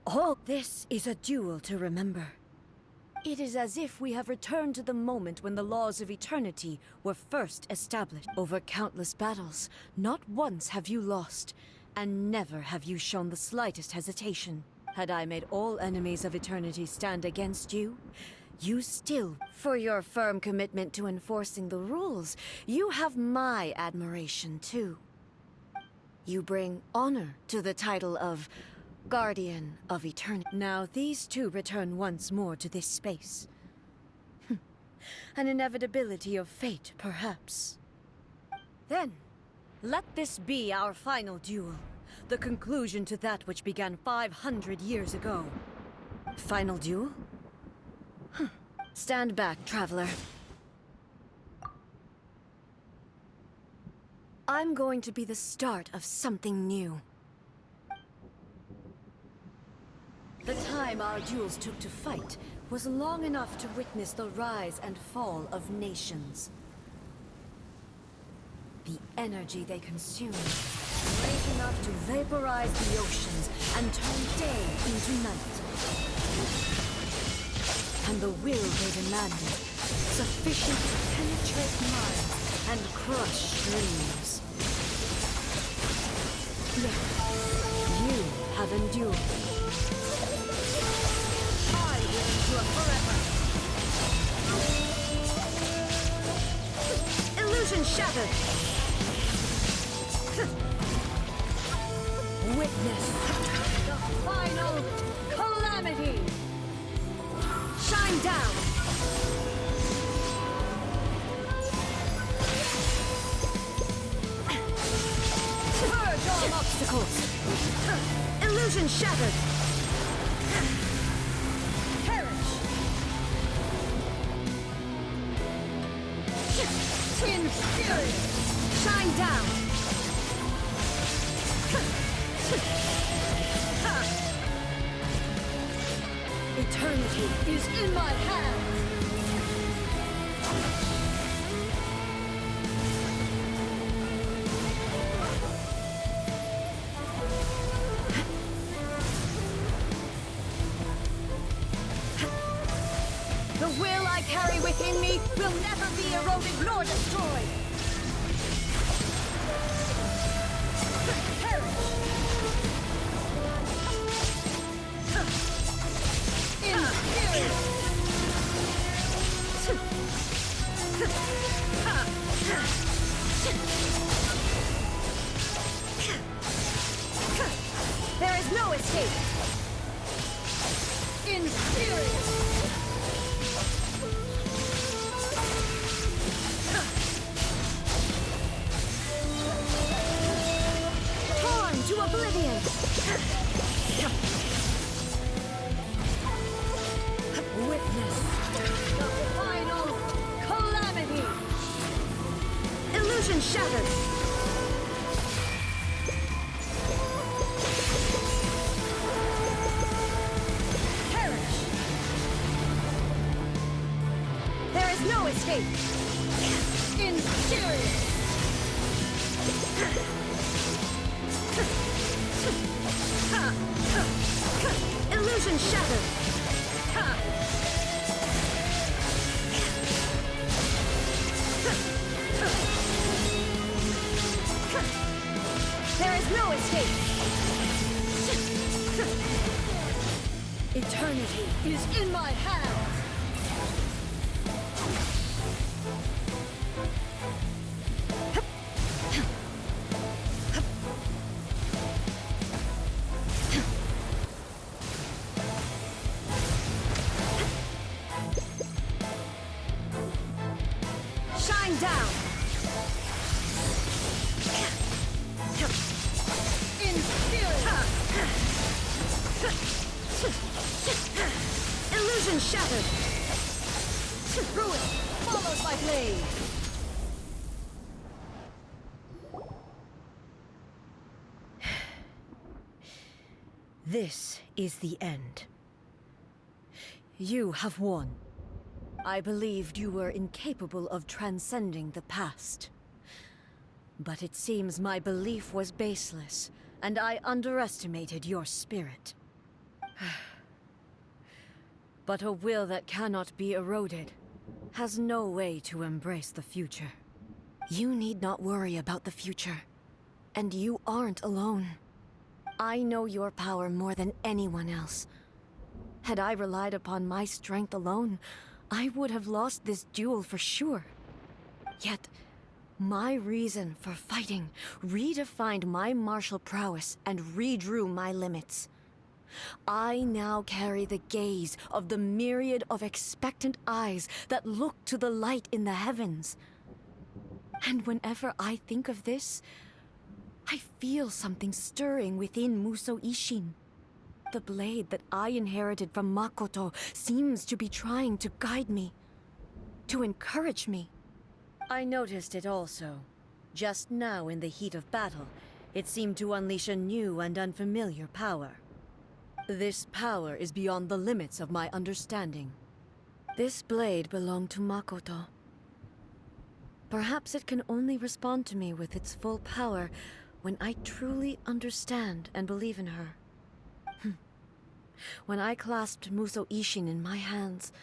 All this is a duel to remember. It is as if we have returned to the moment when the laws of eternity were first established. Over countless battles, not once have you lost, and never have you shown the slightest hesitation. Had I made all enemies of eternity stand against you, you still, for your firm commitment to enforcing the rules, you have my admiration too. You bring honor to the title of Guardian of Eternity. Now these two return once more to this space. An inevitability of fate, perhaps. Then, let this be our final duel. The conclusion to that which began 500 years ago. Final duel? Stand back, traveler. I'm going to be the start of something new. The time our duels took to fight was long enough to witness the rise and fall of nations. The energy they consumed, great enough to vaporize the oceans and turn day into night. And the will they demanded, sufficient to penetrate minds and crush dreams. Yet, you have endured. I will endure forever. Illusion shattered. Witness the final calamity. Shine down. Purge all obstacles. Illusion shattered. Perish. Twin fury. Shine down. Eternity is in my hands. The will I carry within me will never be eroded nor destroyed. Perish. There is no escape. Infurious. Torn to oblivion. Witness the final calamity. Illusion shattered. Perish. There is no escape. Infurious. Illusion shattered. There is no escape. Eternity is in my hands. Shine down. Illusion shattered. Ruin followed by blade. This is the end. You have won. I believed you were incapable of transcending the past. But it seems my belief was baseless, and I underestimated your spirit. But a will that cannot be eroded has no way to embrace the future. You need not worry about the future. And you aren't alone. I know your power more than anyone else. Had I relied upon my strength alone, I would have lost this duel for sure. Yet, my reason for fighting redefined my martial prowess and redrew my limits. I now carry the gaze of the myriad of expectant eyes that look to the light in the heavens. And whenever I think of this, I feel something stirring within Musou Ishin. The blade that I inherited from Makoto seems to be trying to guide me, to encourage me. I noticed it also. Just now in the heat of battle, it seemed to unleash a new and unfamiliar power. This power is beyond the limits of my understanding. This blade belonged to Makoto. Perhaps it can only respond to me with its full power when I truly understand and believe in her. When I clasped Musou Ishin in my hands,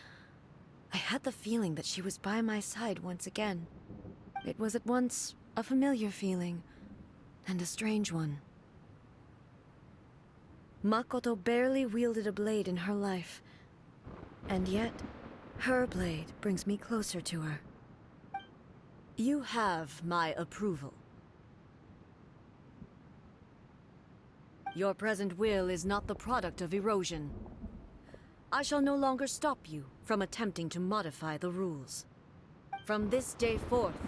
I had the feeling that she was by my side once again. It was at once a familiar feeling and a strange one. Makoto barely wielded a blade in her life, and yet her blade brings me closer to her. You have my approval. Your present will is not the product of erosion. I shall no longer stop you from attempting to modify the rules. From this day forth,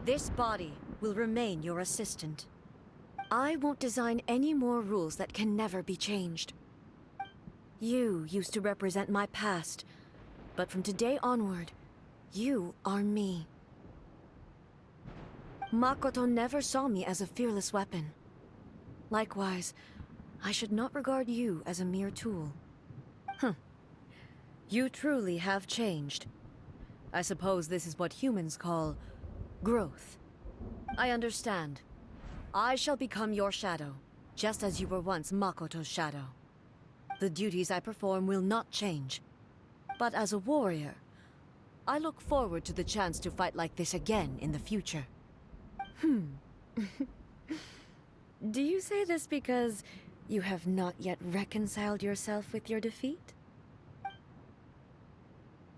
this body will remain your assistant. I won't design any more rules that can never be changed. You used to represent my past, but from today onward, you are me. Makoto never saw me as a fearless weapon. Likewise, I should not regard you as a mere tool. You truly have changed. I suppose this is what humans call growth. I understand. I shall become your shadow, just as you were once Makoto's shadow. The duties I perform will not change. But as a warrior, I look forward to the chance to fight like this again in the future. Do you say this because you have not yet reconciled yourself with your defeat?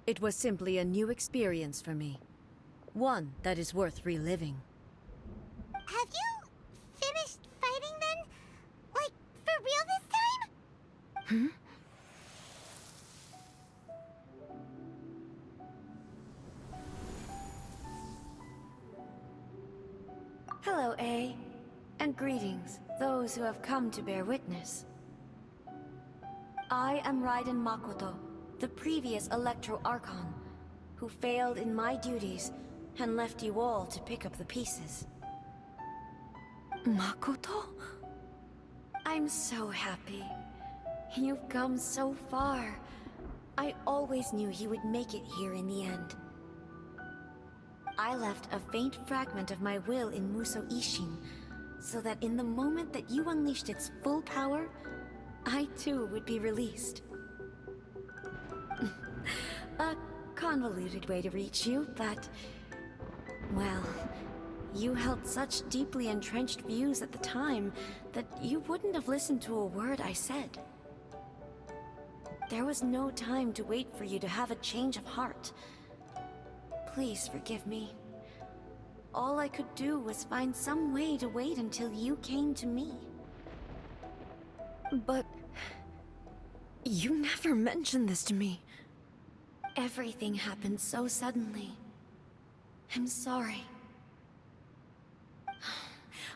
It was simply a new experience for me. One that is worth reliving. Have you finished fighting then? Like, for real this time? Hello, Ei. And greetings, those who have come to bear witness. I am Raiden Makoto, the previous Electro Archon, who failed in my duties and left you all to pick up the pieces. Makoto? I'm so happy. You've come so far. I always knew you would make it here in the end. I left a faint fragment of my will in Musou Ishin, so that in the moment that you unleashed its full power, I too would be released. A convoluted way to reach you, but... well, you held such deeply entrenched views at the time that you wouldn't have listened to a word I said. There was no time to wait for you to have a change of heart. Please forgive me. All I could do was find some way to wait until you came to me. But... you never mentioned this to me. Everything happened so suddenly. I'm sorry.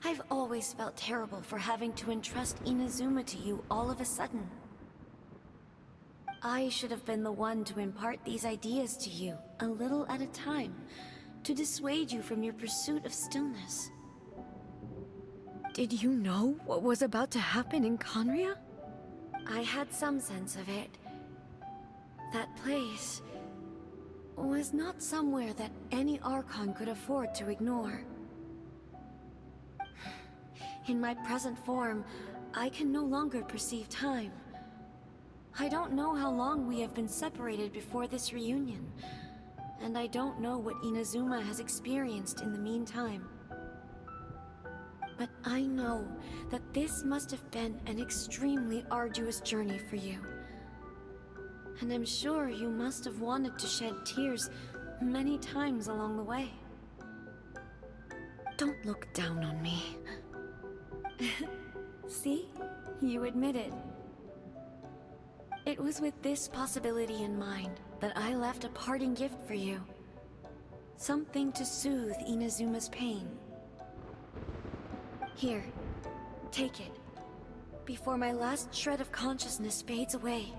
I've always felt terrible for having to entrust Inazuma to you all of a sudden. I should have been the one to impart these ideas to you, a little at a time, to dissuade you from your pursuit of stillness. Did you know what was about to happen in Conria? I had some sense of it. That place was not somewhere that any Archon could afford to ignore. In my present form, I can no longer perceive time. I don't know how long we have been separated before this reunion, and I don't know what Inazuma has experienced in the meantime. But I know that this must have been an extremely arduous journey for you. And I'm sure you must have wanted to shed tears many times along the way. Don't look down on me. See? You admitted. It was with this possibility in mind that I left a parting gift for you. Something to soothe Inazuma's pain. Here, take it, before my last shred of consciousness fades away.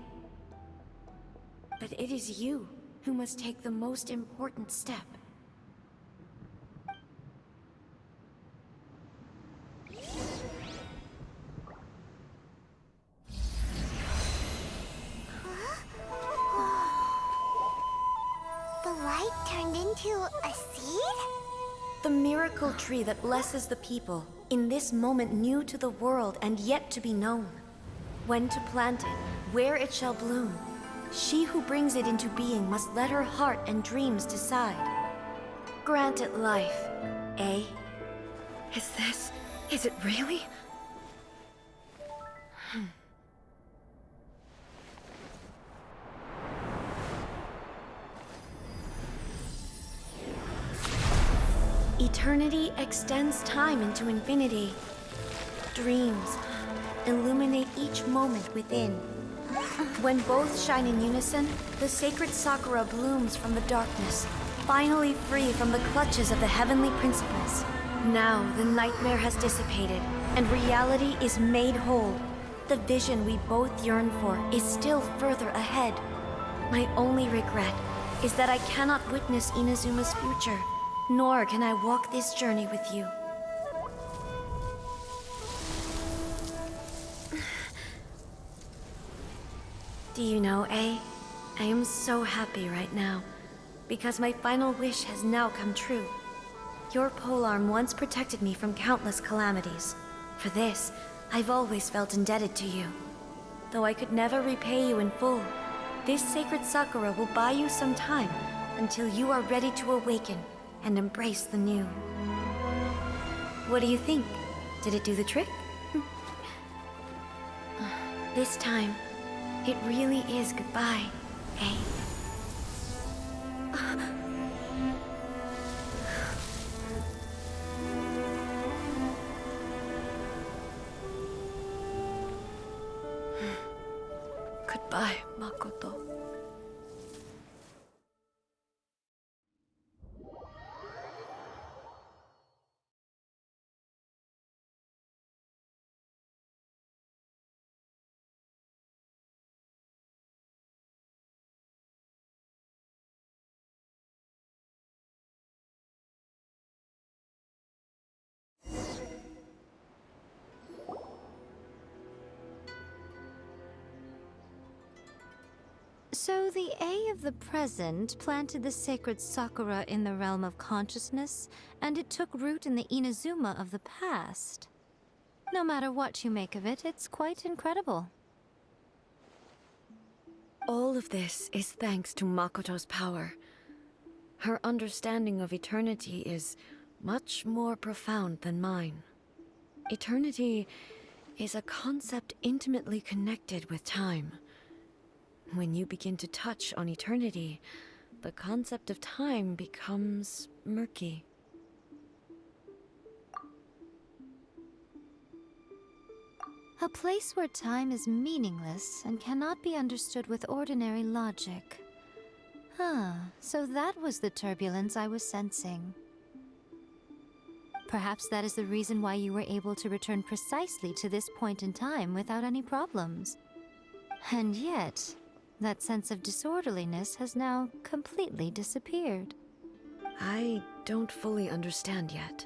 But it is you who must take the most important step. The light turned into a seed? The miracle tree that blesses the people, in this moment new to the world and yet to be known. When to plant it, where it shall bloom. She who brings it into being must let her heart and dreams decide. Grant it life, Ei. Is it really? Eternity extends time into infinity. Dreams illuminate each moment within. When both shine in unison, the sacred Sakura blooms from the darkness, finally free from the clutches of the heavenly principles. Now the nightmare has dissipated, and reality is made whole. The vision we both yearn for is still further ahead. My only regret is that I cannot witness Inazuma's future. Nor can I walk this journey with you. Do you know, Ei? I am so happy right now, because my final wish has now come true. Your polearm once protected me from countless calamities. For this, I've always felt indebted to you. Though I could never repay you in full, this sacred Sakura will buy you some time until you are ready to awaken and embrace the new. What do you think? Did it do the trick? This time, it really is goodbye, Ei. Goodbye, Makoto. So the Ei of the present planted the sacred Sakura in the realm of consciousness, and it took root in the Inazuma of the past. No matter what you make of it, it's quite incredible. All of this is thanks to Makoto's power. Her understanding of eternity is much more profound than mine. Eternity is a concept intimately connected with time. When you begin to touch on eternity, the concept of time becomes murky. A place where time is meaningless and cannot be understood with ordinary logic. So that was the turbulence I was sensing. Perhaps that is the reason why you were able to return precisely to this point in time without any problems. And yet, that sense of disorderliness has now completely disappeared. I don't fully understand yet.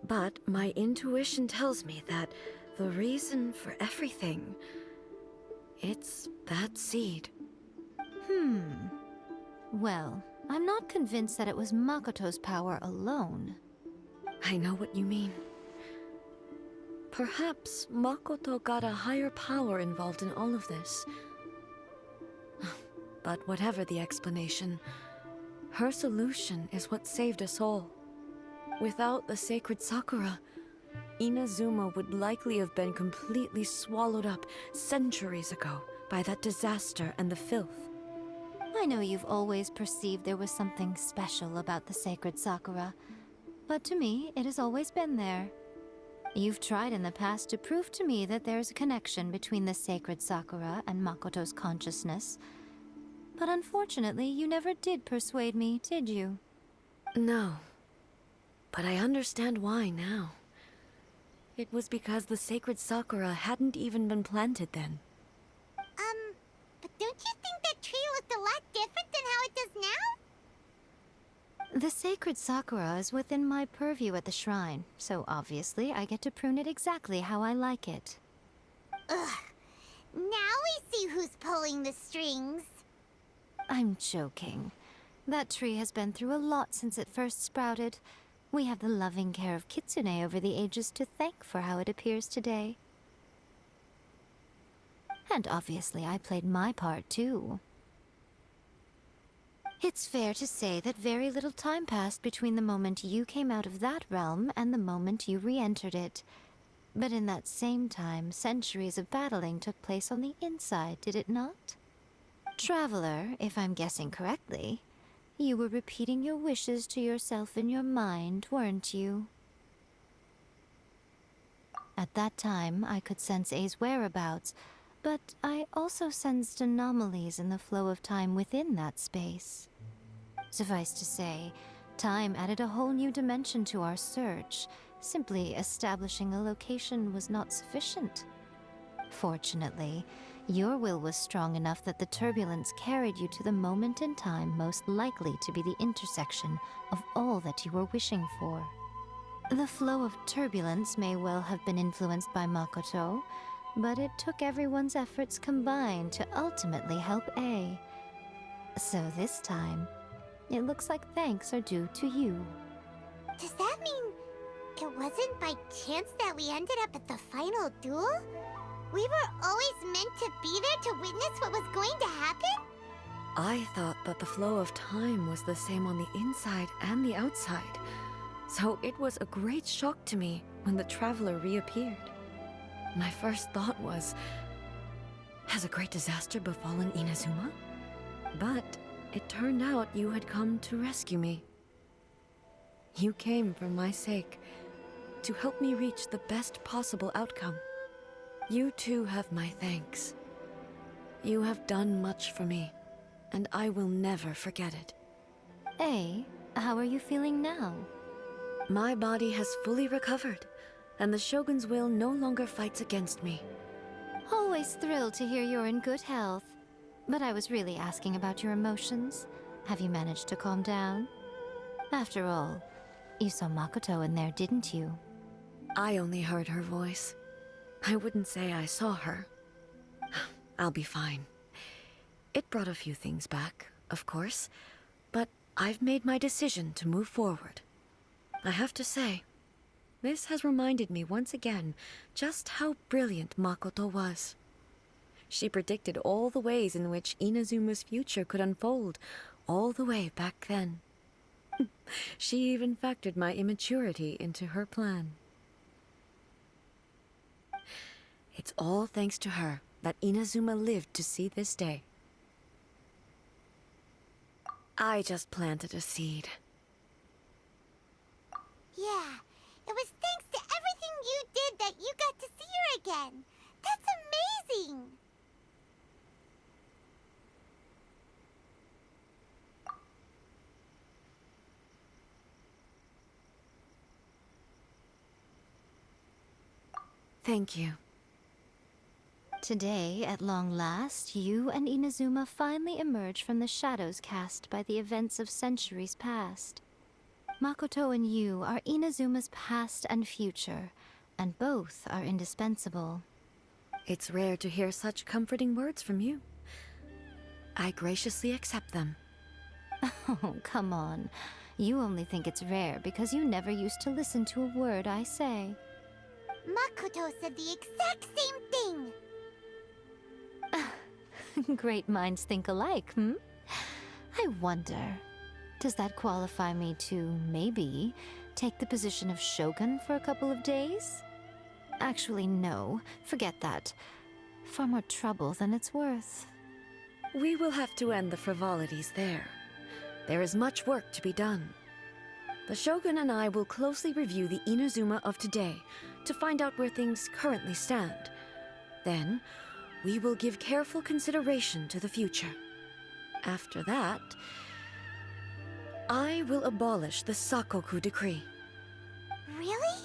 But my intuition tells me that the reason for everything, it's that seed. Well, I'm not convinced that it was Makoto's power alone. I know what you mean. Perhaps Makoto got a higher power involved in all of this. But whatever the explanation, her solution is what saved us all. Without the sacred Sakura, Inazuma would likely have been completely swallowed up centuries ago by that disaster and the filth. I know you've always perceived there was something special about the sacred Sakura, but to me, it has always been there. You've tried in the past to prove to me that there's a connection between the sacred Sakura and Makoto's consciousness, but unfortunately, you never did persuade me, did you? No, but I understand why now. It was because the sacred Sakura hadn't even been planted then. But don't you think that tree looked a lot different than how it does now? The sacred Sakura is within my purview at the shrine, so obviously I get to prune it exactly how I like it. Ugh. Now we see who's pulling the strings. I'm joking. That tree has been through a lot since it first sprouted. We have the loving care of Kitsune over the ages to thank for how it appears today. And obviously I played my part too. It's fair to say that very little time passed between the moment you came out of that realm and the moment you re-entered it. But in that same time, centuries of battling took place on the inside, did it not? Traveler, if I'm guessing correctly, you were repeating your wishes to yourself in your mind, weren't you? At that time, I could sense Ei's whereabouts, but I also sensed anomalies in the flow of time within that space. Suffice to say, time added a whole new dimension to our search. Simply establishing a location was not sufficient. Fortunately, your will was strong enough that the turbulence carried you to the moment in time most likely to be the intersection of all that you were wishing for. The flow of turbulence may well have been influenced by Makoto, but it took everyone's efforts combined to ultimately help Ei. So this time, it looks like thanks are due to you. Does that mean it wasn't by chance that we ended up at the final duel? We were always meant to be there to witness what was going to happen? I thought that the flow of time was the same on the inside and the outside, so it was a great shock to me when the traveler reappeared. My first thought was, has a great disaster befallen Inazuma? But it turned out you had come to rescue me. You came for my sake, to help me reach the best possible outcome. You too have my thanks. You have done much for me, and I will never forget it. Ei, how are you feeling now? My body has fully recovered, and the Shogun's will no longer fights against me. Always thrilled to hear you're in good health. But I was really asking about your emotions. Have you managed to calm down? After all, you saw Makoto in there, didn't you? I only heard her voice. I wouldn't say I saw her. I'll be fine. It brought a few things back, of course, but I've made my decision to move forward. I have to say, this has reminded me once again just how brilliant Makoto was. She predicted all the ways in which Inazuma's future could unfold, all the way back then. She even factored my immaturity into her plan. It's all thanks to her that Inazuma lived to see this day. I just planted a seed. Yeah, it was thanks to everything you did that you got to see her again. That's amazing! Thank you. Today, at long last, you and Inazuma finally emerge from the shadows cast by the events of centuries past. Makoto and you are Inazuma's past and future, and both are indispensable. It's rare to hear such comforting words from you. I graciously accept them. Oh, come on. You only think it's rare because you never used to listen to a word I say. Makoto said the exact same thing! Great minds think alike, hmm? I wonder, does that qualify me to, maybe, take the position of Shogun for a couple of days? Actually, no. Forget that. Far more trouble than it's worth. We will have to end the frivolities there. There is much work to be done. The Shogun and I will closely review the Inazuma of today to find out where things currently stand. Then, we will give careful consideration to the future. After that, I will abolish the Sakoku decree. Really?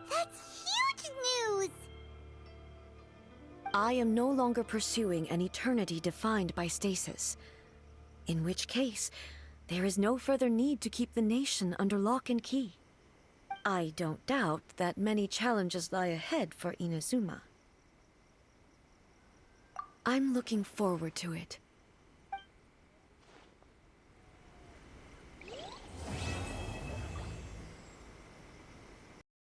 That's huge news! I am no longer pursuing an eternity defined by stasis. In which case, there is no further need to keep the nation under lock and key. I don't doubt that many challenges lie ahead for Inazuma. I'm looking forward to it.